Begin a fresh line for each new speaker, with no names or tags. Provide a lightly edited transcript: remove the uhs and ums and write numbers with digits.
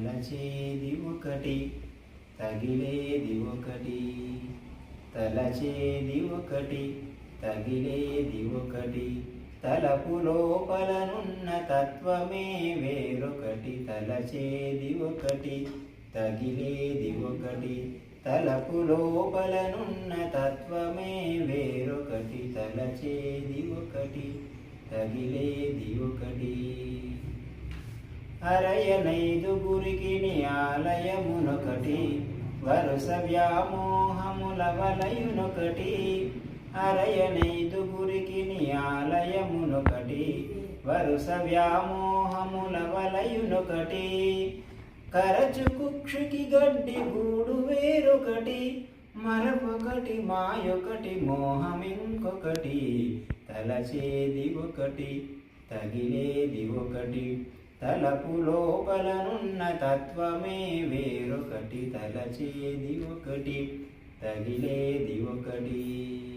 తలచేది ఒకటి తగిలేది ఒకటి, తలచేది ఒకటి తగిలేది ఒకటి, తలపు లోపలనున్న తత్వమే వేరొకటి. తలచేది ఒకటి తగిలేది ఒకటి, తలపు లోపలనున్న తత్వమే వేరొకటి. తలచేది ఒకటి తగిలేది ఒకటి. అరయనైదుగురికి ఆలయమునొకటి, వరుస వ్యామోహముల వలయునొకటి. అరయనైదుగురికి ఆలయమునొకటి, వరుస వ్యామోహముల వలయునొకటి. కరచు కుక్షికి గడ్డి గూడు వేరొకటి, మరొకటి మాయొకటి మోహమింకొకటి. తలచేది ఒకటి తగిలేది ఒకటి, తలపు లోపలనున్న తత్వమే వేరొకటి. తలచేది ఒకటి తగిలేది ఒకటి.